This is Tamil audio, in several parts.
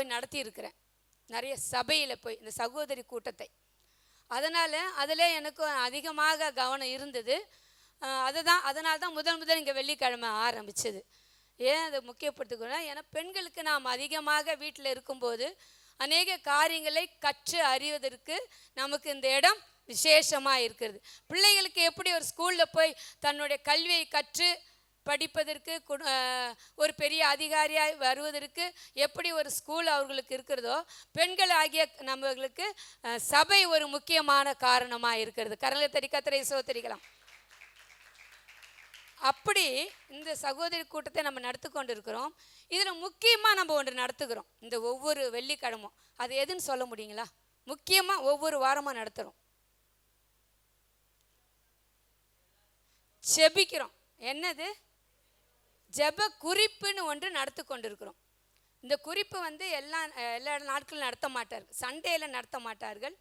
போய் நடத்தி இருக்கிறேன், நிறைய சபையில் போய் இந்த சகோதரி கூட்டத்தை. அதனால் அதில் எனக்கு அதிகமாக கவனம் இருந்தது. அதனால தான் முதல் இங்கே வெள்ளிக்கிழமை ஆரம்பித்தது. ஏன் அதை முக்கியப்படுத்திக்கணும், ஏன்னா பெண்களுக்கு நாம் அதிகமாக வீட்டில் இருக்கும்போது அநேக காரியங்களை கற்று அறிவதற்கு நமக்கு இந்த இடம் விசேஷமாக இருக்கிறது. பிள்ளைகளுக்கு எப்படி ஒரு ஸ்கூலில் போய் தன்னுடைய கல்வியை கற்று படிப்பதற்கு, ஒரு பெரிய அதிகாரியாக வருவதற்கு எப்படி ஒரு ஸ்கூல் அவர்களுக்கு இருக்கிறதோ, பெண்கள் ஆகிய நம்மளுக்கு சபை ஒரு முக்கியமான காரணமாக இருக்கிறது. கரங்களை தட்டி கர்த்தரை ஸ்தோத்திரிக்கலாம். அப்படி இந்த சகோதரி கூட்டத்தை நம்ம நடத்தி கொண்டு இருக்கிறோம். இதில் முக்கியமாக நம்ம ஒன்று நடத்துகிறோம் இந்த ஒவ்வொரு வெள்ளிக்கிழமும். அது எதுன்னு சொல்ல முடியுங்களா? முக்கியமாக ஒவ்வொரு வாரமாக நடத்துகிறோம், ஜெபிக்கிறோம். என்னது? ஜெப குறிப்புன்னு ஒன்று நடத்தி கொண்டு இருக்கிறோம். இந்த குறிப்பு எல்லா நாட்களும் நடத்த மாட்டார்கள், சண்டேயில் நடத்த மாட்டார்கள்.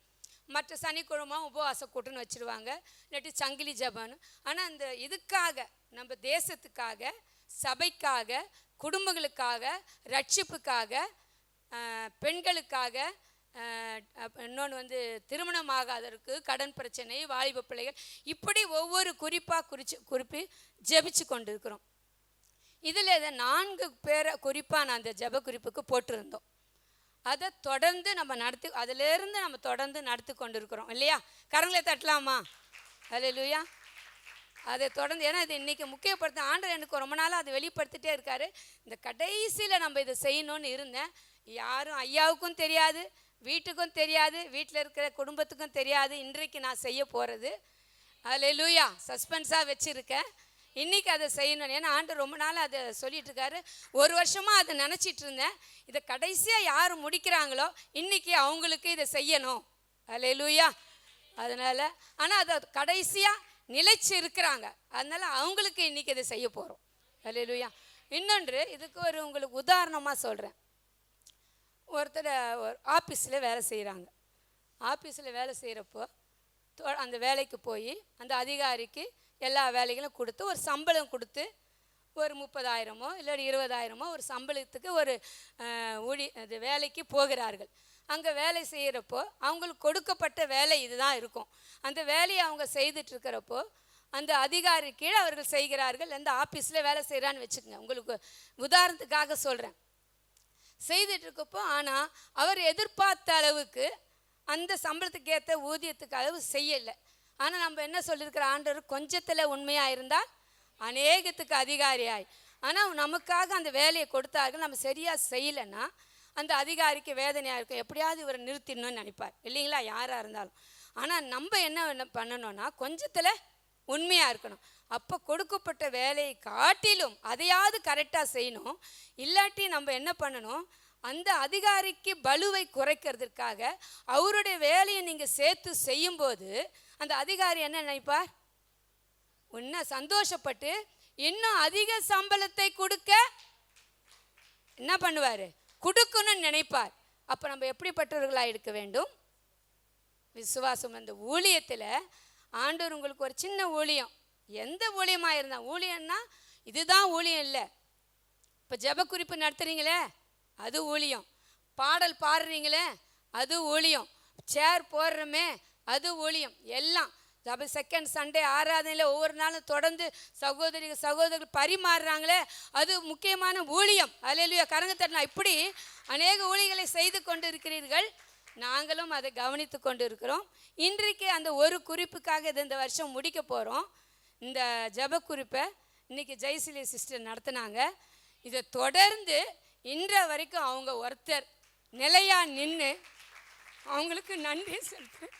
மற்ற சனிக்கிழமை உபவாச கூட்டுன்னு வச்சுருவாங்க, இல்லாட்டி சங்கிலி ஜபன்னு. ஆனால் இந்த இதுக்காக, நம்ம தேசத்துக்காக, சபைக்காக, குடும்பங்களுக்காக, ரட்சிப்புக்காக, பெண்களுக்காக, இன்னொன்று திருமணமாகாதவருக்கு, கடன் பிரச்சனை, வாலிப பிள்ளைகள், இப்படி ஒவ்வொரு குறிப்பாக குறிப்பி ஜெபிச்சு கொண்டு இருக்கிறோம். இதில் 4 பேரை குறிப்பாக நான் அந்த ஜெப குறிப்புக்கு போட்டிருந்தோம். அதை தொடர்ந்து நம்ம அதிலேருந்து நம்ம தொடர்ந்து நடத்தி கொண்டு இருக்கிறோம் இல்லையா? கரங்களை தட்டலாமா? அல்லேலூயா. அதை தொடர்ந்து, ஏன்னா இது இன்றைக்கி முக்கியப்படுத்த ஆண்டவர் எனக்கு ரொம்ப நாளாக அதை வெளிப்படுத்திட்டே இருக்காரு. இந்த கடைசியில் நம்ம இதை செய்யணும்னு இருந்தேன். யாரும் ஐயாவுக்கும் தெரியாது, வீட்டுக்கும் தெரியாது, வீட்டில் இருக்கிற குடும்பத்துக்கும் தெரியாது இன்றைக்கு நான் செய்ய போகிறது. அல்லேலூயா. சஸ்பென்ஸாக வச்சுருக்கேன். இன்றைக்கி அதை செய்யணும். ஏன்னா ஆண்டவர் ரொம்ப நாள் அதை சொல்லிட்டு இருக்காரு. ஒரு வருஷமாக அதை நினச்சிட்டு இருந்தேன். இதை கடைசியாக யார் முடிக்கிறாங்களோ இன்றைக்கி அவங்களுக்கு இதை செய்யணும். அல்லேலூயா. அதனால் ஆனால் அதை கடைசியாக நிலைச்சு இருக்கிறாங்க, அதனால் அவங்களுக்கு இன்றைக்கி இதை செய்ய போகிறோம். அல்லேலூயா. இன்னொன்று, இதுக்கு உங்களுக்கு உதாரணமாக சொல்கிறேன். ஒருத்தர் ஒரு ஆஃபீஸில் வேலை செய்கிறாங்க. ஆஃபீஸில் வேலை செய்கிறப்போ அந்த வேலைக்கு போய் அந்த அதிகாரிக்கு எல்லா வேலைகளும் கொடுத்து ஒரு சம்பளம் கொடுத்து ஒரு 30,000 இல்லை 20,000 ஒரு சம்பளத்துக்கு ஒரு அது வேலைக்கு போகிறார்கள். அங்கே வேலை செய்கிறப்போ அவங்களுக்கு கொடுக்கப்பட்ட வேலை இதுதான் இருக்கும். அந்த வேலையை அவங்க செய்துட்ருக்கிறப்போ அந்த அதிகாரி கீழே அவர்கள் செய்கிறார்கள். அந்த ஆஃபீஸில் வேலை செய்கிறான்னு வச்சுக்கோங்க, உங்களுக்கு உதாரணத்துக்காக சொல்கிறேன். செய்துட்ருக்கப்போ ஆனால் அவர் எதிர்பார்த்த அளவுக்கு அந்த சம்பளத்துக்கு ஏற்ற ஊதியத்துக்கு அளவு செய்யலை. ஆனால் நம்ம என்ன சொல்லியிருக்கிற, ஆண்டவர் கொஞ்சத்தில் உண்மையாக இருந்தால் அநேகத்துக்கு அதிகாரியாய். ஆனால் நமக்காக அந்த வேலையை கொடுத்தார்கள், நம்ம சரியாக செய்யலைன்னா அந்த அதிகாரிக்கு வேதனையாக இருக்கும். எப்படியாவது இவரை நிறுத்திடணும்னு நினைப்பார் இல்லைங்களா, யாராக இருந்தாலும். ஆனால் நம்ம என்ன பண்ணணும்னா கொஞ்சத்தில் உண்மையாக இருக்கணும். அப்போ கொடுக்கப்பட்ட வேலையை காட்டிலும் அதையாவது கரெக்டாக செய்யணும். இல்லாட்டி நம்ம என்ன பண்ணணும், அந்த அதிகாரிக்கு பலுவை குறைக்கிறதுக்காக அவருடைய வேலையை நீங்கள் சேர்த்து செய்யும்போது அந்த அதிகாரி என்ன நினைப்பார், இன்னும் சந்தோஷப்பட்டு இன்னும் அதிக சம்பளத்தை கொடுக்க என்ன பண்ணுவார், கொடுக்கணும்னு நினைப்பார். அப்போ நம்ம எப்படிப்பட்டவர்களாக இருக்க வேண்டும்? விசுவாசம். அந்த ஊழியத்தில் ஆண்டவர் உங்களுக்கு ஒரு சின்ன ஊழியம், எந்த ஊழியமாக இருந்தால், ஊழியம்னா இதுதான் ஊழியம் இல்லை. இப்போ ஜெப குறிப்பு நடத்துகிறீங்களே அது ஊழியம், பாடல் பாடுறீங்களே அது ஊழியம், சேர் போடுறோமே அது ஊழியம். எல்லாம் செகண்ட் சண்டே ஆராதனையில் ஒவ்வொரு நாளும் தொடர்ந்து சகோதரர்கள் பரிமாறுறாங்களே அது முக்கியமான ஊழியம். அல்லேலூயா. கரங்க தட்டலாம். இப்படி அநேக ஊழியர்களை செய்து கொண்டு இருக்கிறீர்கள், நாங்களும் அதை கவனித்து கொண்டு இருக்கிறோம். இன்றைக்கு அந்த ஒரு குறிப்புக்காக இது இந்த வருஷம் முடிக்க போகிறோம். இந்த ஜெப குறிப்பை இன்றைக்கி ஜெயசிலி சிஸ்டர் நடத்தினாங்க. இதை தொடர்ந்து இன்ற வரைக்கும் அவங்க ஒருத்தர் நிலையாக நின்று அவங்களுக்கு நன்றி செலுத்துறேன்.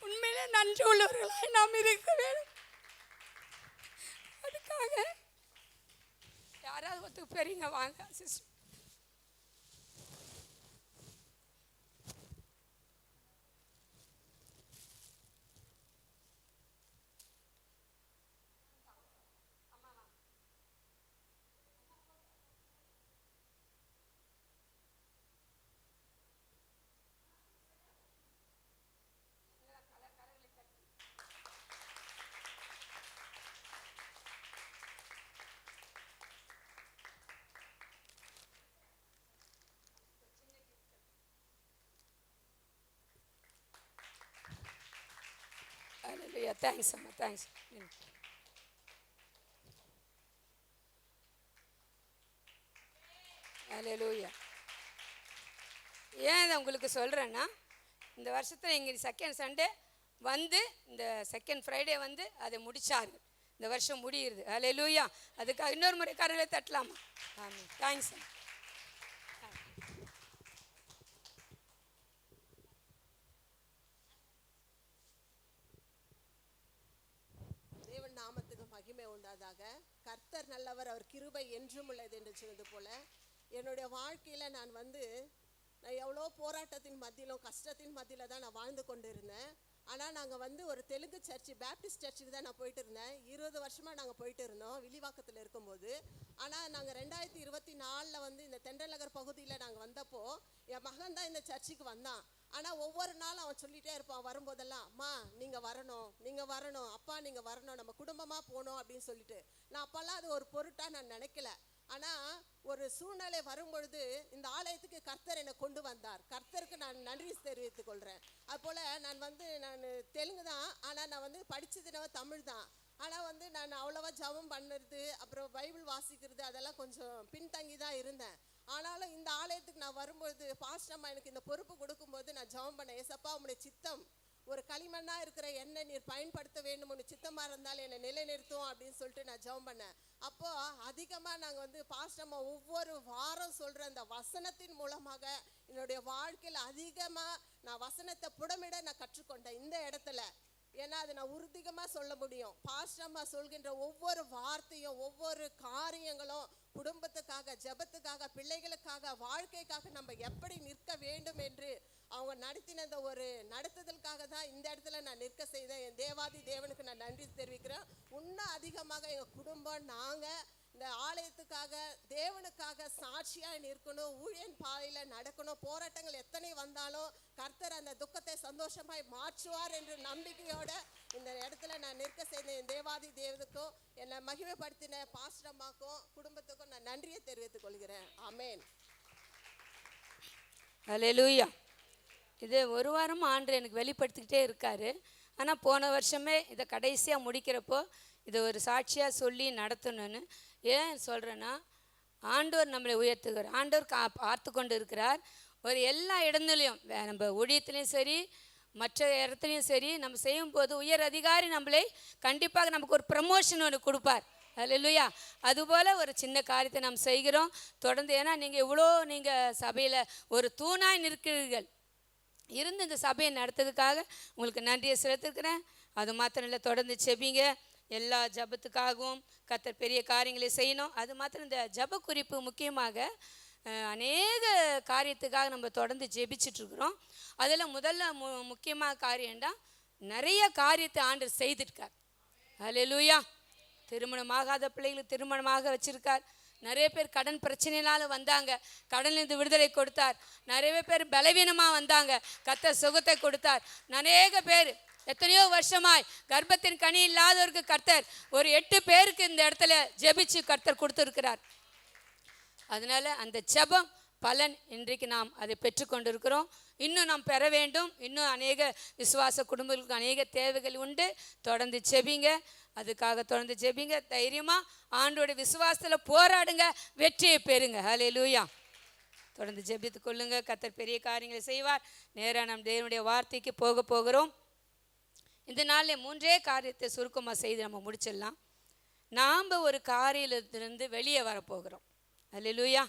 உண்மையிலே நன்றி உள்ளவர்களாய் நாம் இருக்க வேண்டும். அதுக்காக யாராவது ஒருத்தர் பெரியங்க வாங்க சிஸ்டர். தேங்க்ஸ் அம்மா, தேங்க்ஸ். ஹல்லேலூயா. ஏன் இதை உங்களுக்கு சொல்கிறேன்னா, இந்த வருஷத்தில் எங்கள் செகண்ட் சண்டே வந்து இந்த செகண்ட் ஃப்ரைடே வந்து அதை முடித்தார்கள். இந்த வருஷம் முடியுது. ஹல்லேலூயா. அதுக்காக இன்னொரு முறை கரங்களை தட்டலாமா? ஆமாம், தேங்க்ஸ். தேவன் நாமத்துக்கு மகிமை உண்டாதாக. கர்த்தர் நல்லவர், அவர் கிருபை என்றும் உள்ளது என்று சொன்னது போல என்னுடைய வாழ்க்கையில் நான் எவ்வளோ போராட்டத்தின் மத்தியிலும் கஷ்டத்தின் மத்தியில் தான் நான் வாழ்ந்து கொண்டு இருந்தேன். ஆனால் நாங்கள் ஒரு தெலுங்கு சர்ச்சு, பேப்டிஸ்ட் சர்ச்சுக்கு தான் நான் போயிட்டு இருந்தேன். 20 வருஷமாக நாங்கள் போயிட்டு இருந்தோம் வில்லிவாக்கத்தில் இருக்கும்போது. ஆனால் நாங்கள் 2024 இந்த தென்றல் நகர் பகுதியில் நாங்கள் வந்தப்போ என் மகன் தான் இந்த சர்ச்சுக்கு வந்தான். ஆனால் ஒவ்வொரு நாளும் அவன் சொல்லிகிட்டே இருப்பான் வரும்போதெல்லாம், அம்மா நீங்கள் வரணும், நீங்கள் வரணும், அப்பா நீங்கள் வரணும், நம்ம குடும்பமாக போகணும் அப்படின்னு சொல்லிட்டு. நான் அப்போல்லாம் அது ஒரு பொருட்டாக நான் நினைக்கல. ஆனால் ஒரு சூழ்நிலை வரும்பொழுது இந்த ஆலயத்துக்கு கர்த்தர் என்னை கொண்டு வந்தார். கர்த்தருக்கு நான் நன்றி தெரிவித்துக் கொள்கிறேன். அதுபோல் நான் தெலுங்கு தான், ஆனால் நான் படித்தது தமிழ் தான். ஆனால் நான் அவ்வளோவா ஜபம் பண்ணுறது, அப்புறம் பைபிள் வாசிக்கிறது அதெல்லாம் கொஞ்சம் பின்தங்கி தான் இருந்தேன். ஆனாலும் இந்த ஆலயத்துக்கு நான் வரும்பொழுது பாஸ்டம்மா எனக்கு இந்த பொறுப்பு கொடுக்கும்போது நான் ஜபம் பண்ணேன். ஏசப்பா உங்களுடைய சித்தம், ஒரு களிமண்ணாக இருக்கிற என்னை நீர் பயன்படுத்த வேண்டும், ஒன்று சித்தமாக இருந்தாலும் என்னை நிலைநிறுத்தும் அப்படின்னு சொல்லிட்டு நான் ஜெபம் பண்ணேன். அப்போது அதிகமாக நாங்கள் பாஸ்டம்மா ஒவ்வொரு வாரம் சொல்கிற அந்த வசனத்தின் மூலமாக என்னுடைய வாழ்க்கையில் அதிகமாக நான் வசனத்தை புடமிட நான் கற்றுக்கொண்டேன் இந்த இடத்துல. ஏன்னா அதை நான் உறுதிகமாக சொல்ல முடியும். பாஸ்டம்மா சொல்கின்ற ஒவ்வொரு வார்த்தையும் ஒவ்வொரு காரியங்களும் குடும்பத்துக்காக, ஜெபத்துக்காக, பிள்ளைகளுக்காக, வாழ்க்கைக்காக நம்ம எப்படி நிற்க வேண்டும் என்று அவங்க நடத்தின அந்த ஒரு நடத்துதலுக்காக தான் இந்த இடத்துல நான் நிற்க செய்தேன். என் தேவாதி தேவனுக்கு நான் நன்றி தெரிவிக்கிறேன். இன்னும் அதிகமாக எங்கள் குடும்பம், நாங்கள் இந்த ஆலயத்துக்காக, தேவனுக்காக சாட்சியாக நிற்கணும், ஊழியன் பாதையில் நடக்கணும். போராட்டங்கள் எத்தனை வந்தாலும் கர்த்தர் அந்த துக்கத்தை சந்தோஷமாய் மாற்றுவார் என்ற நம்பிக்கையோட இந்த இடத்துல நான் நிற்க செய்தேன். என் தேவாதி தேவனுக்கும் என்னை மகிமைப்படுத்தின பாஸ்டம்மாக்கும் குடும்பத்துக்கும் நான் நன்றியை தெரிவித்துக் கொள்கிறேன். ஆமேன். ஹல்லேலூயா. இது ஒரு வாரமாக ஆண்டு எனக்கு வெளிப்படுத்திக்கிட்டே இருக்காரு. ஆனால் போன வருஷமே இதை கடைசியாக முடிக்கிறப்போ இதை ஒரு சாட்சியாக சொல்லி நடத்தணும்னு ஏன் சொல்கிறேன்னா, ஆண்டவர் நம்மளை உயர்த்துகிறார். ஆண்டவர் பார்த்து கொண்டு இருக்கிறார். ஒரு எல்லா இடத்துலையும் நம்ம ஊழியத்துலேயும் சரி, மற்ற இடத்துலையும் சரி, நம்ம செய்யும்போது உயர் அதிகாரி நம்மளை கண்டிப்பாக நமக்கு ஒரு ப்ரமோஷன் ஒன்று கொடுப்பார். ஹல்லேலூயா. அதுபோல் ஒரு சின்ன காரியத்தை நாம் செய்கிறோம் தொடர்ந்து. ஏன்னா நீங்கள் சபையில் ஒரு தூணாய் நிற்கிறீர்கள். இருந்து இந்த சபையை நடத்துறதுக்காக உங்களுக்கு நன்றியை செலுத்திருக்கிறேன். அது மாத்திரம் இல்லை, தொடர்ந்து செபிங்க. எல்லா ஜபத்துக்காகவும் கர்த்தர் பெரிய காரியங்களை செய்யணும். அது மாத்திரம் இந்த ஜப குறிப்பு முக்கியமாக அநேக காரியத்துக்காக நம்ம தொடர்ந்து ஜெபிச்சுட்ருக்குறோம். அதில் முதல்ல முக்கியமாக காரியம்டா, நிறைய காரியத்தை ஆண்டவர் செய்திருக்கார். ஹல்லேலூயா. திருமணமாகாத பிள்ளைகளுக்கு திருமணமாக வச்சுருக்கார். நிறைய பேர் கடன் பிரச்சனையினால வந்தாங்க, கடனிலிருந்து விடுதலை கொடுத்தார். நிறைய பேர் பலவீனமாக வந்தாங்க, கர்த்தர் சுகத்தை கொடுத்தார். அநேக பேர் எத்தனையோ வருஷமாய் கர்ப்பத்தின் கனி இல்லாதவருக்கு கர்த்தர் ஒரு 8 பேருக்கு இந்த இடத்துல ஜெபிச்சு கர்த்தர் கொடுத்துருக்கிறார். அதனால் அந்த ஜெபம் பலன் இன்றைக்கு நாம் அதை பெற்றுக்கொண்டிருக்கிறோம். இன்னும் நாம் பெற வேண்டும். இன்னும் அநேக விசுவாச குடும்பங்களுக்கு அநேக தேவைகள் உண்டு. தொடர்ந்து ஜெபிங்க. அதுக்காக தொடர்ந்து ஜெபிங்க. தைரியமாக ஆண்டோட விசுவாசத்தில் போராடுங்க, வெற்றியை பெறுங்க. ஹல்லேலூயா. தொடர்ந்து ஜெபித்து கொள்ளுங்க. கர்த்தர் பெரிய காரியங்களை செய்வார். நேராக நம் தேவனுடைய வார்த்தைக்கு போகிறோம். இந்த நாளில் 3 காரியத்தை சுருக்கமாக செய்து நம்ம முடிச்சிடலாம். நாம் ஒரு காரியத்திலிருந்து வெளியே வரப்போகிறோம். ஹல்லேலூயா.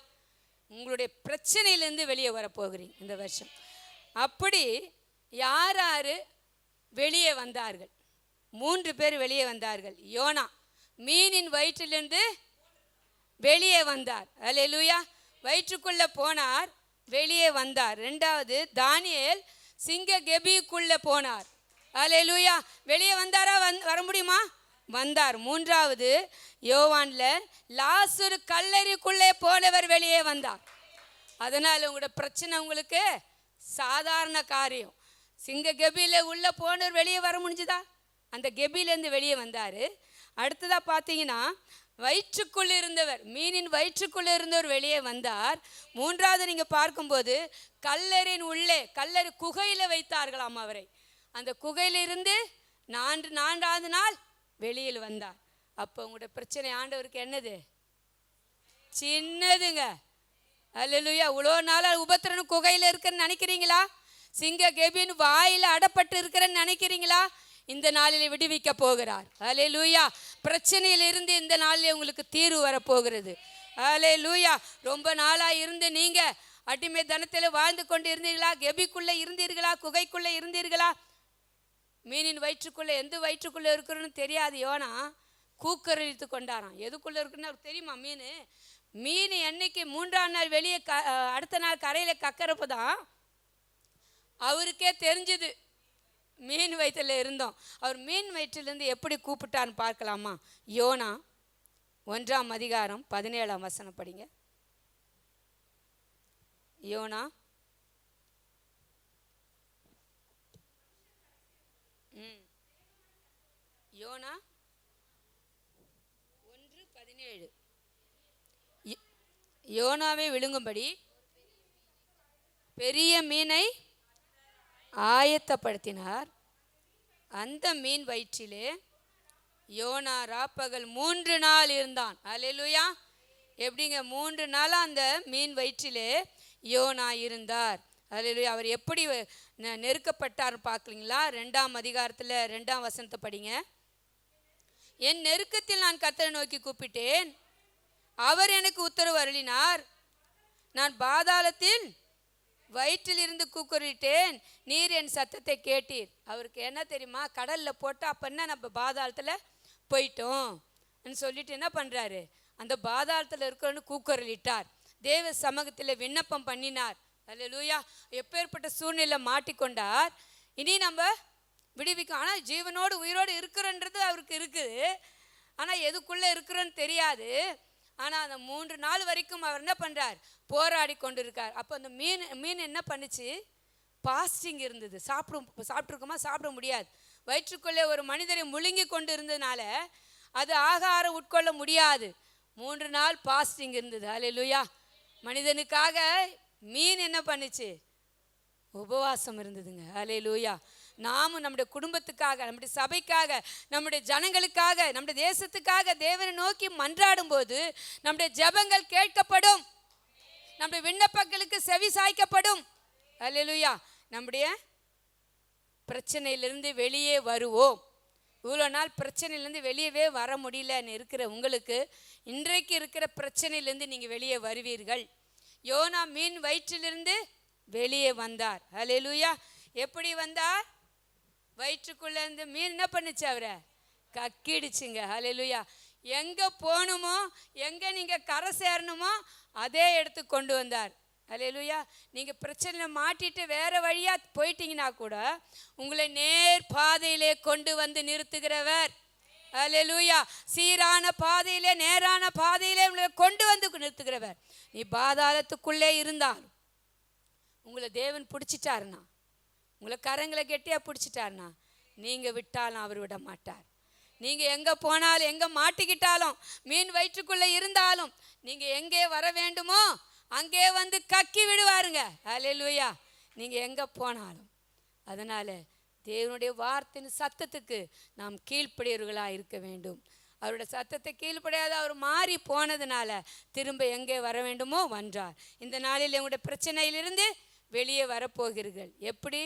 உங்களுடைய பிரச்சனையிலேருந்து வெளியே வரப்போகிறீங்க இந்த வருஷம். அப்படி யார் யார் வெளியே வந்தார்கள்? 3 பேர் வெளியே வந்தார்கள். யோனா மீனின் வயிற்றிலிருந்து வெளியே வந்தார். ஹல்லேலூயா. வயிற்றுக்குள்ளே போனார், வெளியே வந்தார். 2வது தானியேல் சிங்க கெபிக்குள்ளே போனார். ஹல்லேலூயா. வெளியே வந்தாரா? வர முடியுமா? வந்தார். 3வது யோவானில் லாசரு கல்லறைக்குள்ளே போனவர் வெளியே வந்தார். அதனால் உங்களோட பிரச்சனை உங்களுக்கு சாதாரண காரியம். சிங்க கெபியில் உள்ளே போனவர் வெளியே வர முடிஞ்சுதா? அந்த கெபிலேருந்து வெளியே வந்தார். அடுத்ததாக பார்த்தீங்கன்னா வயிற்றுக்குள்ளே இருந்தவர், மீனின் வயிற்றுக்குள்ளே இருந்தவர் வெளியே வந்தார். 3வது நீங்கள் பார்க்கும்போது கல்லறையின் உள்ளே, கல்லறை குகையில் வைத்தார்களாம் அவரை. அந்த குகையிலிருந்து நான்காவது நாள் வெளியில் வந்தார். அப்போ உங்களுடைய பிரச்சனை ஆண்டவருக்கு என்னது? சின்னதுங்க. அல்லேலூயா. இவ்வளோ நாளாக உபத்திரன் குகையில் இருக்கிறன்னு நினைக்கிறீங்களா? சிங்க கெபின் வாயில் அடப்பட்டு இருக்கிறன்னு நினைக்கிறீங்களா? இந்த நாளில் விடுவிக்க போகிறார். அல்லேலூயா. பிரச்சனையிலிருந்து இந்த நாளில் உங்களுக்கு தீர்வு வரப்போகிறது. அல்லேலூயா. ரொம்ப நாளாக இருந்து நீங்கள் அடிமை தனத்தில் வாழ்ந்து கொண்டு இருந்தீர்களா? கெபிக்குள்ளே இருந்தீர்களா? குகைக்குள்ளே இருந்தீர்களா? மீனின் வயிற்றுக்குள்ளே, எந்த வயிற்றுக்குள்ளே இருக்கிறன்னு தெரியாது. யோனா கூக்கரித்து கொண்டாராம். எதுக்குள்ளே இருக்குன்னு அவருக்கு தெரியுமா? மீன் என்னைக்கு 3ஆம் நாள் வெளியே அடுத்த நாள் கரையில் கக்கிறப்ப தான் அவருக்கே தெரிஞ்சுது மீன் வயிற்றில் இருந்தோம். அவர் மீன் வயிற்றிலேருந்து எப்படி கூப்பிட்டான்னு பார்க்கலாமா? யோனா 1ஆம் அதிகாரம் 17ஆம் வசனம் படிங்க. யோனா யோனா 1:17. யோனாவை விழுங்கும்படி பெரிய மீனை ஆயத்தப்படுத்தினார். அந்த மீன் வயிற்றிலே யோனா ராப்பகல் 3 நாள் இருந்தான். அல்லேலூயா. எப்படிங்க? 3 நாளாக அந்த மீன் வயிற்றிலே யோனா இருந்தார். அல்லேலூயா. அவர் எப்படி நெருக்கப்பட்டார் பார்க்கலீங்களா? 2ஆம் அதிகாரத்தில் 2ஆம் வசனத்தை படிங்க. என் நெருக்கத்தில் நான் கர்த்தரை நோக்கி கூப்பிட்டேன், அவர் எனக்கு உத்தரவு அருளினார். நான் பாதாளத்தில் வயிற்றில் இருந்து கூக்குரிட்டேன், நீர் என் சத்தத்தை கேட்டீர். அவருக்கு என்ன தெரியுமா? கடலில் போட்டால் அப்போ என்ன, நம்ம பாதாளத்தில் போயிட்டோம் சொல்லிட்டு என்ன பண்ணுறாரு? அந்த பாதாளத்தில் இருக்கிறன்னு கூக்குரலிட்டார். தேவ சமூகத்தில் விண்ணப்பம் பண்ணினார். அல்லேலூயா. எப்பேற்பட்ட சூழ்நிலை மாட்டிக்கொண்டார். இனி நம்ம விடுவிக்கும். ஆனால் ஜீவனோடு உயிரோடு இருக்கிறன்றது அவருக்கு இருக்குது. ஆனால் எதுக்குள்ளே இருக்கிறோன்னு தெரியாது. ஆனால் அந்த 3 நாள் வரைக்கும் அவர் என்ன பண்ணுறார்? போராடி கொண்டு இருக்கார். அப்போ அந்த மீன் என்ன பண்ணுச்சு? பாஸ்டிங் இருந்தது. சாப்பிட்ருக்குமா? சாப்பிட முடியாது. வயிற்றுக்குள்ளே ஒரு மனிதரை முழுங்கி கொண்டு இருந்ததுனால அது ஆகாரம் உட்கொள்ள முடியாது. 3 நாள் பாஸ்டிங் இருந்தது. அல்லேலூயா. மனிதனுக்காக மீன் என்ன பண்ணுச்சு? உபவாசம் இருந்ததுங்க. அல்லேலூயா. நாமும் நம்முடைய குடும்பத்துக்காக, நம்முடைய சபைக்காக, நம்முடைய ஜனங்களுக்காக, நம்முடைய தேசத்துக்காக தேவனை நோக்கி மன்றாடும் போது நம்முடைய ஜெபங்கள் கேட்கப்படும். நம்முடைய விண்ணப்பங்களுக்கு செவி சாய்க்கப்படும். அல்லேலூயா. நம்முடைய பிரச்சனையிலிருந்து வெளியே வருவோம். இவ்வளோ நாள் பிரச்சனையிலேருந்து வெளியவே வர முடியலன்னு இருக்கிற உங்களுக்கு இன்றைக்கு இருக்கிற பிரச்சனையிலேருந்து நீங்கள் வெளியே வருவீர்கள். யோனா மீன் வயிற்றிலிருந்து வெளியே வந்தார். அல்லேலூயா. எப்படி வந்தார்? வயிற்றுக்குள்ளே இருந்து மீன் என்ன பண்ணுச்சு? அவரை கக்கிடுச்சுங்க. அல்லேலூயா. எங்கே போகணுமோ, எங்கே நீங்கள் கரை சேரணுமோ அதே இடத்து கொண்டு வந்தார். அல்லேலூயா. நீங்கள் பிரச்சனையில் மாட்டிட்டு வேறு வழியாக போயிட்டீங்கன்னா கூட உங்களை நேர் பாதையிலே கொண்டு வந்து நிறுத்துகிறவர். அல்லேலூயா. சீரான பாதையிலே, நேரான பாதையிலே உங்களை கொண்டு வந்து நிறுத்துகிறவர். நீ பாதாளத்துக்குள்ளே இருந்தாலும் உங்களை தேவன் பிடிச்சிட்டாருன்னா, உங்களை கரங்களை கெட்டியாக பிடிச்சிட்டாருன்னா, நீங்கள் விட்டாலும் அவர் விட மாட்டார். நீங்கள் எங்கே போனாலும், எங்கே மாட்டிக்கிட்டாலும், மீன் வயிற்றுக்குள்ளே இருந்தாலும் நீங்கள் எங்கே வர வேண்டுமோ அங்கே வந்து கக்கி விடுவாருங்க. அல்லேலூயா. நீங்கள் எங்கே போனாலும். அதனால் தேவனுடைய வார்த்தையின் சத்தத்துக்கு நாம் கீழ்ப்படியவர்களாக இருக்க வேண்டும். அவருடைய சத்தத்தை கீழ்ப்படியாத அவர் மாறி போனதுனால திரும்ப எங்கே வர வேண்டுமோ வந்தார். இந்த நாளில் உங்களுடைய பிரச்சனையிலிருந்து வெளியே வரப்போகிறீர்கள். எப்படி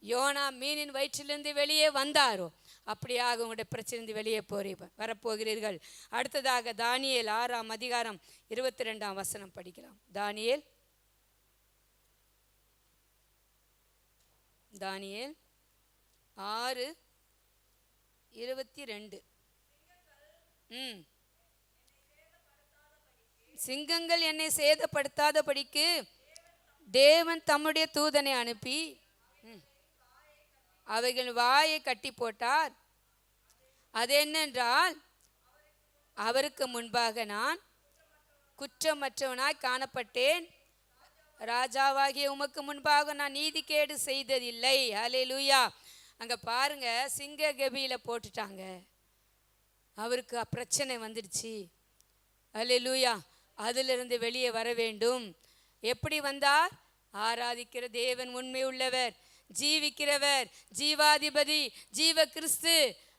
யோனா மீனின் வயிற்றிலிருந்து வெளியே வந்தாரோ அப்படியாக உங்களுடைய பிரச்சனை வெளியே வரப்போகிறீர்கள். அடுத்ததாக தானியேல் 6ஆம் அதிகாரம் 22ஆம் வசனம் படிக்கலாம். தானியேல் 6:22. சிங்கங்கள் என்னை சேதப்படுத்தாதபடிக்கு தேவன் தம்முடைய தூதனை அனுப்பி அவைகள் வாயை கட்டி போட்டார். அது என்னென்றால், அவருக்கு முன்பாக நான் குற்றமற்றவனாய் காணப்பட்டேன். ராஜாவாகிய உமக்கு முன்பாக நான் நீதிகேடு செய்ததில்லை. அல்லேலூயா. அங்கே பாருங்க, சிங்க கெபியில் போட்டுட்டாங்க. அவருக்கு பிரச்சனை வந்துடுச்சு. அல்லேலூயா. அதிலிருந்து வெளியே வர வேண்டும். எப்படி வந்தார்? ஆராதிக்கிற தேவன் உண்மை உள்ளவர். ஜீவிக்கிறவர், ஜீவாதிபதி, ஜீவ கிறிஸ்து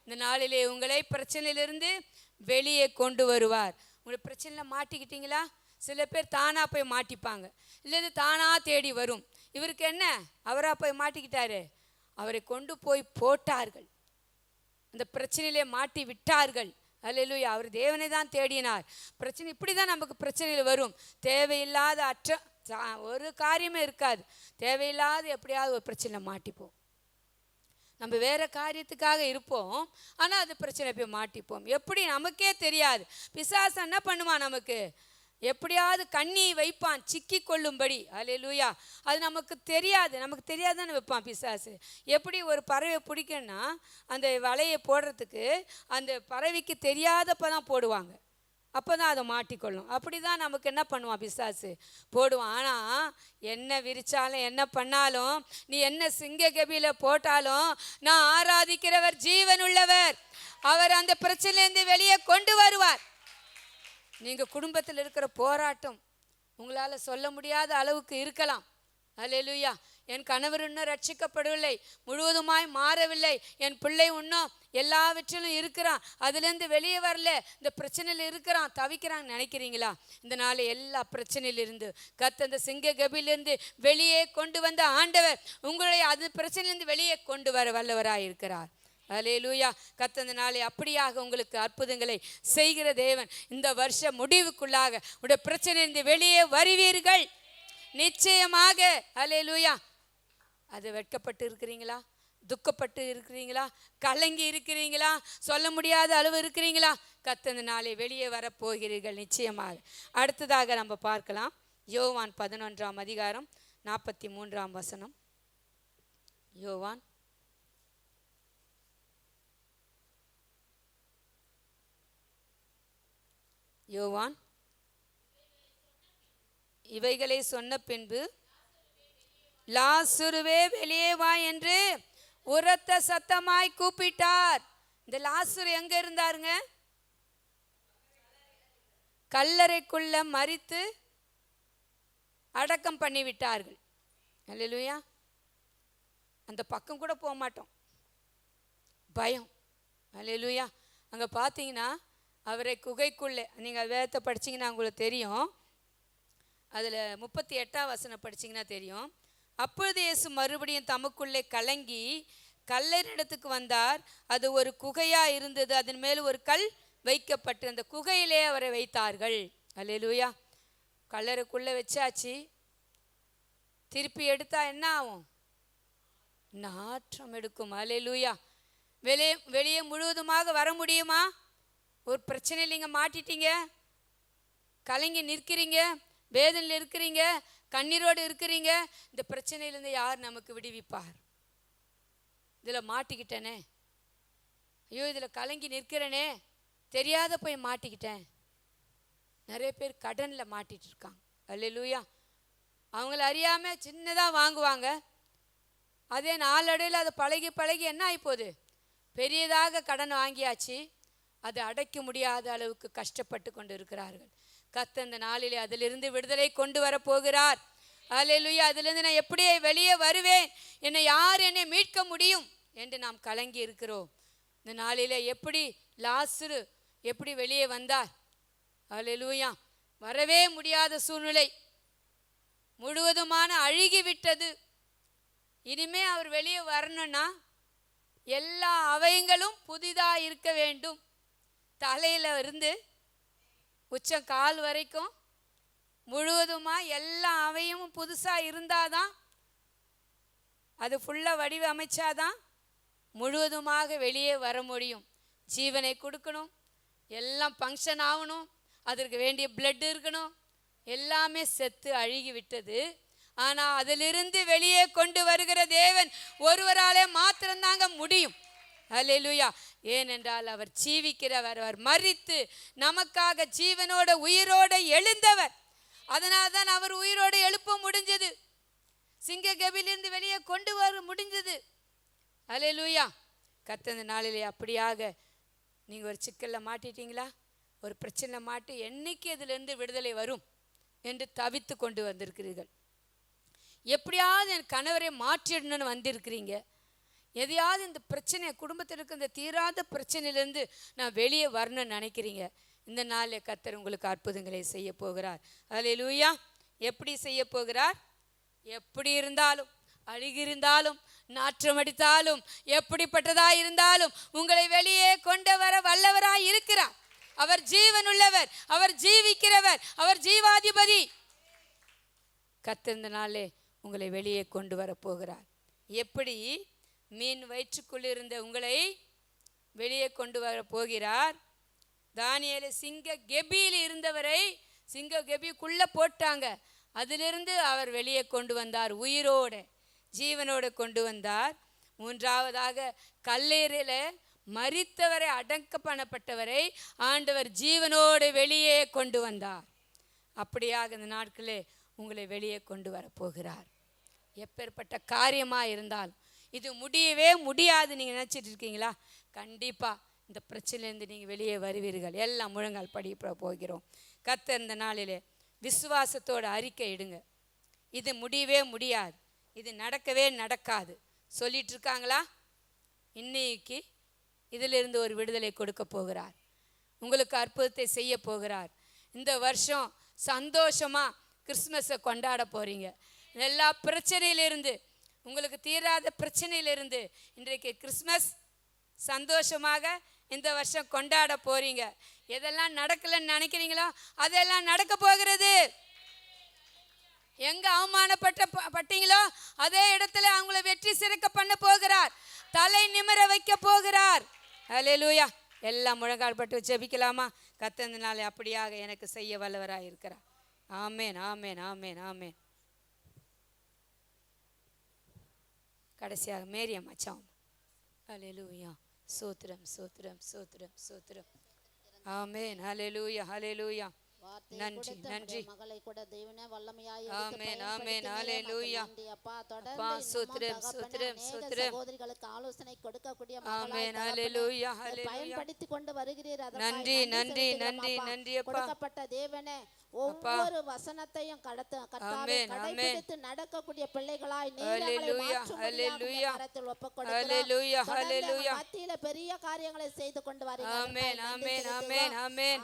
இந்த நாளிலே உங்களை பிரச்சனையிலிருந்து வெளியே கொண்டு வருவார். உங்களை பிரச்சனையில் மாட்டிக்கிட்டீங்களா? சில பேர் தானாக போய் மாட்டிப்பாங்க, இல்லை தானாக தேடி வரும். இவருக்கு என்ன, அவராக போய் மாட்டிக்கிட்டாரு, அவரை கொண்டு போய் போட்டார்கள், அந்த பிரச்சனையிலே மாட்டி விட்டார்கள். அல்லேலூயா. அவர் தேவனை தான் தேடினார். பிரச்சனை இப்படி தான் நமக்கு பிரச்சனையில் வரும். தேவையில்லாத ஒரு காரியமே இருக்காது, தேவையில்லாத எப்படியாவது ஒரு பிரச்சனையில் மாட்டிப்போம். நம்ம வேறு காரியத்துக்காக இருப்போம், ஆனால் அது பிரச்சனை போய் மாட்டிப்போம். எப்படி நமக்கே தெரியாது. பிசாசு என்ன பண்ணுவான், நமக்கு எப்படியாவது கண்ணி வைப்பான் சிக்கி கொள்ளும்படி. அல்லேலூயா. அது நமக்கு தெரியாதுன்னு வைப்பான் பிசாசு. எப்படி ஒரு பறவை பிடிக்குன்னா அந்த வலையை போடுறதுக்கு அந்த பறவைக்கு தெரியாதப்போ தான் போடுவாங்க, அப்போ தான் அதை மாட்டிக்கொள்ளும். அப்படி தான் நமக்கு என்ன பண்ணுவான், பிசாசு போடுவான். ஆனால் என்ன விரிச்சாலும் என்ன பண்ணாலும், நீ என்ன சிங்க கபியில் போட்டாலும், நான் ஆராதிக்கிறவர் ஜீவனுள்ளவர், அவர் அந்த பிரச்சனையிலேருந்து வெளியே கொண்டு வருவார். நீங்கள் குடும்பத்தில் இருக்கிற போராட்டம் உங்களால் சொல்ல முடியாத அளவுக்கு இருக்கலாம். அல்லேலூயா. என் கணவர் இன்னும் ரட்சிக்கப்படவில்லை, முழுவதுமாய் மாறவில்லை, என் பிள்ளை இன்னும் எல்லாவற்றிலும் இருக்கிறான், அதுலேருந்து வெளியே வரல, இந்த பிரச்சனையில் இருக்கிறான், தவிக்கிறான் நினைக்கிறீங்களா? இந்த நாள் எல்லா பிரச்சனையிலிருந்து அந்த சிங்க கபிலிருந்து வெளியே கொண்டு வந்த ஆண்டவர் உங்களை அது பிரச்சனையிலிருந்து வெளியே கொண்டு வர வல்லவராக இருக்கிறார். அல்லேலூயா. இந்த நாளை அப்படியாக உங்களுக்கு அற்புதங்களை செய்கிற தேவன். இந்த வருஷ முடிவுக்குள்ளாக உடைய பிரச்சனையிலிருந்து வெளியே வருவீர்கள் நிச்சயமாக. அல்லேலூயா. அது வெட்கப்பட்டு இருக்கிறீங்களா, துக்கப்பட்டு இருக்கிறீங்களா, கலங்கி இருக்கிறீங்களா, சொல்ல முடியாத அளவு இருக்கிறீங்களா? இந்த நாளை வெளியே வரப்போகிறீர்கள் நிச்சயமாக. அடுத்ததாக நம்ம பார்க்கலாம் யோவான் 11ஆம் அதிகாரம் 43ஆம் வசனம். யோவான் இவைகளை சொன்ன பின்பு லாசருவே வெளியே வா என்று உரத்த சத்தமாய் கூப்பிட்டார். இந்த லாசரு எங்க இருந்தாருங்க? கல்லறைக்குள்ள மரித்து அடக்கம் பண்ணி விட்டார்கள். அல்லேலூயா. அந்த பக்கம் கூட போக மாட்டோம், பயம். அல்லேலூயா. அங்கே பார்த்தீங்கன்னா அவரை குகைக்குள்ளே, நீங்கள் வேதத்தை படிச்சிங்கன்னா உங்களுக்கு தெரியும், அதில் 38ஆம் வசனம் படிச்சிங்கன்னா தெரியும். அப்பொழுது இயேசு மறுபடியும் தமக்குள்ளே கலங்கி கல்லறையிடத்துக்கு வந்தார். அது ஒரு குகையாக இருந்தது, அதன் மேல் ஒரு கல் வைக்கப்பட்டு அந்த குகையிலே அவரை வைத்தார்கள். அல்லேலூயா. கல்லறைக்குள்ளே வச்சாச்சு, திருப்பி எடுத்தா என்ன ஆகும்? நாற்றம் எடுக்கும். அல்லேலூயா. வெளியே முழுவதுமாக வர முடியுமா? ஒரு பிரச்சனையில் நீங்கள் மாட்டிட்டீங்க, கலங்கி நிற்கிறீங்க, வேதனையில் இருக்கிறீங்க, கண்ணீரோடு இருக்கிறீங்க. இந்த பிரச்சனையிலேருந்து யார் நமக்கு விடுவிப்பார்? இதில் மாட்டிக்கிட்டேனே, ஐயோ இதில் கலங்கி நிற்கிறேனே, தெரியாத போய் மாட்டிக்கிட்டேன். நிறைய பேர் கடனில் மாட்டிட்டு இருக்காங்க. அல்லேலூயா. அவங்கள அறியாமல் சின்னதாக வாங்குவாங்க, அதே நாளடைவில் அது பழகி பழகி என்ன ஆகிப்போகுது, பெரியதாக கடன் வாங்கியாச்சு, அது அடைக்க முடியாத அளவுக்கு கஷ்டப்பட்டு கொண்டு இருக்கிறார்கள். இந்த நாளிலே அதிலிருந்து விடுதலை கொண்டு வரப்போகிறார். அல்லேலூயா. அதிலிருந்து நான் எப்படி வெளியே வருவேன், என்னை மீட்க முடியும் என்று நாம் கலங்கி இருக்கிறோம். இந்த நாளிலே எப்படி லாசரு எப்படி வெளியே வந்தார்? அல்லேலூயா. வரவே முடியாத சூழ்நிலை, முழுவதுமான அழுகிவிட்டது. இனிமே அவர் வெளியே வரணும்னா எல்லா அவயங்களும் புதிதாக இருக்க வேண்டும். தலையில் இருந்து உச்சம் கால் வரைக்கும் முழுவதுமாக எல்லா அவையும் புதுசாக இருந்தாதான், அது ஃபுல்லாக வடிவமைச்சாதான் முழுவதுமாக வெளியே வர முடியும். ஜீவனை கொடுக்கணும், எல்லாம் ஃபங்க்ஷன் ஆகணும், அதற்கு வேண்டிய பிளட் இருக்கணும், எல்லாமே செத்து அழுகி விட்டது. ஆனால் அதிலிருந்து வெளியே கொண்டு வருகிற தேவன் ஒருவராலே மாத்திரம்தாங்க முடியும். அல்லேலூயா. ஏனென்றால் அவர் ஜீவிக்கிறவர், அவர் மரித்து நமக்காக ஜீவனோட உயிரோடு எழுந்தவர். அதனால தான் அவர் உயிரோடு எழுப்ப முடிஞ்சது, சிங்க கபிலிருந்து வெளியே கொண்டு வர முடிஞ்சது. அல்லேலூயா. இந்த நாளிலே அப்படியாக நீங்கள் ஒரு சிக்கலில் மாட்டிட்டீங்களா, ஒரு பிரச்சனையில் மாட்டி என்னைக்கு அதிலிருந்து விடுதலை வரும் என்று தவித்து கொண்டு வந்திருக்கிறீர்கள். எப்படியாவது என் கணவரை மாற்றிடணும்னு வந்திருக்கிறீங்க. எதையாவது இந்த பிரச்சனை குடும்பத்தில் இருக்க இந்த தீராத பிரச்சனையிலேருந்து நான் வெளியே வரணும்னு நினைக்கிறீங்க. இந்த நாளில் கர்த்தர் உங்களுக்கு அற்புதங்களை செய்ய போகிறார். அல்லேலூயா. எப்படி செய்ய போகிறார்? எப்படி இருந்தாலும், அழுகி இருந்தாலும், நாற்றம் அடித்தாலும், எப்படிப்பட்டதாக இருந்தாலும் உங்களை வெளியே கொண்டு வர வல்லவராய் இருக்கிறார். அவர் ஜீவனுள்ளவர், அவர் ஜீவிக்கிறவர், அவர் ஜீவாதிபதி. கர்த்தர் இந்த நாளே உங்களை வெளியே கொண்டு வர போகிறார். எப்படி மீன் வயிற்றுக்குள் இருந்த உங்களை வெளியே கொண்டு வர போகிறார். தானியேல் சிங்க கெபியில் இருந்தவரை சிங்க கெபிக்குள்ளே போட்டாங்க. அதிலிருந்து அவர் வெளியே கொண்டு வந்தார், உயிரோடு ஜீவனோடு கொண்டு வந்தார். மூன்றாவதாக கல்லறையில் மரித்தவரை அடக்க பண்ணப்பட்டவரை ஆண்டவர் ஜீவனோடு வெளியே கொண்டு வந்தார். அப்படியாக இந்த நாட்களே உங்களை வெளியே கொண்டு வர போகிறார். எப்பேற்பட்ட காரியமாக இருந்தாலும் இது முடியவே முடியாது நீங்கள் நினச்சிட்டு இருக்கீங்களா? கண்டிப்பாக இந்த பிரச்சனையிலேருந்து நீங்கள் வெளியே வருவீர்கள். எல்லாம் முழங்கால் படிப்ப போகிறோம். கர்த்தர் இந்த நாளிலே விசுவாசத்தோட அறிக்கை இடுங்க. இது முடியவே முடியாது, இது நடக்கவே நடக்காது சொல்லிட்டு இருக்காங்களா? இன்னைக்கு இதிலிருந்து ஒரு விடுதலை கொடுக்க போகிறார். உங்களுக்கு அற்புதத்தை செய்ய போகிறார். இந்த வருஷம் சந்தோஷமாக கிறிஸ்மஸை கொண்டாட போகிறீங்க. எல்லா பிரச்சனையிலிருந்து, உங்களுக்கு தீராத பிரச்சனையிலிருந்து இன்றைக்கு கிறிஸ்மஸ் சந்தோஷமாக இந்த வருஷம் கொண்டாட போகிறீங்க. எதெல்லாம் நடக்கலைன்னு நினைக்கிறீங்களோ அதெல்லாம் நடக்க போகிறது. எங்கே அவமானப்பட்டீங்களோ அதே இடத்துல அவங்கள வெற்றி சிறக்க பண்ண போகிறார். தலை நிமிர வைக்க போகிறார். அல்லேலூயா. எல்லாம் முழங்கால் பட்டு ஜெபிக்கலாமா? கர்த்தர் அப்படியாக எனக்கு செய்ய வல்லவராக இருக்கிறார். ஆமேன், ஆமேன், ஆமேன், ஆமேன். கடைசியாக மேரி அம்மாச்சாம். அல்லேலூயா. சோத்திரம், சோத்திரம், சோத்திரம், சோத்திரம். ஆமேன். ஹல்லேலூயா, ஹல்லேலூயா. நன்றி, நன்றி. மகளை கூட தேவனே வல்லமையாய் ஆமென், ஆமென். ஹல்லேலூயா. அப்பா சோத்திரம், சோத்திரம், சோத்திரம். சகோதரிகளுக்கு ஆலோசனை கொடுக்கக்கூடிய ஆமென். ஹல்லேலூயா, ஹல்லேலூயா. பயன்படுத்தி கொண்டு வருகிறீர். நன்றி, நன்றி, நன்றி, நன்றி அப்பா. கொடுக்கப்பட்ட தேவனே ஒவ்வொரு வசனத்தையும் கர்த்தாவே கடைபிடித்து நடக்கக்கூடிய பிள்ளைகளாய் மத்தியில பெரிய காரியங்களை செய்து கொண்டு வரீங்க.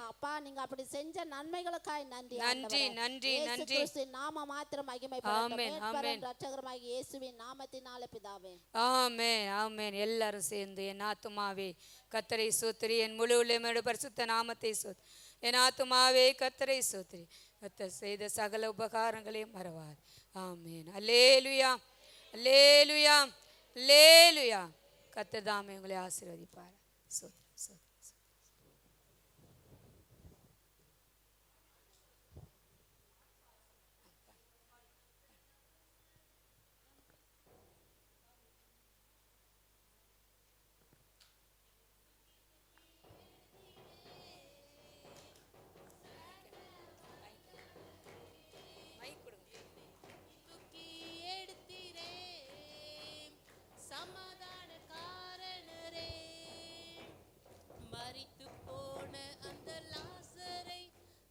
அப்பா நீங்க அப்படி செஞ்ச நன்மைகளுக்காய் நன்றி, நன்றி, நன்றி, நன்றி. நாம மாத்திரம் மகிமைப்படட்டும். ரட்சகராகிய இயேசுவின் நாமத்தினாலே பிதாவே. ஆமென், ஆமென். எல்லாரும் சேர்ந்து என் ஆத்துமாவே கர்த்தரை ஸ்தோத்திரி, என் முழு உள்ளமையோடு பரிசுத்த நாமத்தை ஸ்தோத்திரி. என் ஆத்துமாவே கர்த்தரை ஸ்தோத்திரி, கர்த்தர் செய்த சகல உபகாரங்களையும் மறவார். ஆமென். அல்லேலூயா, அல்லேலூயா, அல்லேலூயா. கர்த்தர் தாமே உங்களை ஆசீர்வதிப்பார். ஸ்தோத்திரம், ஸ்தோத்திரம்.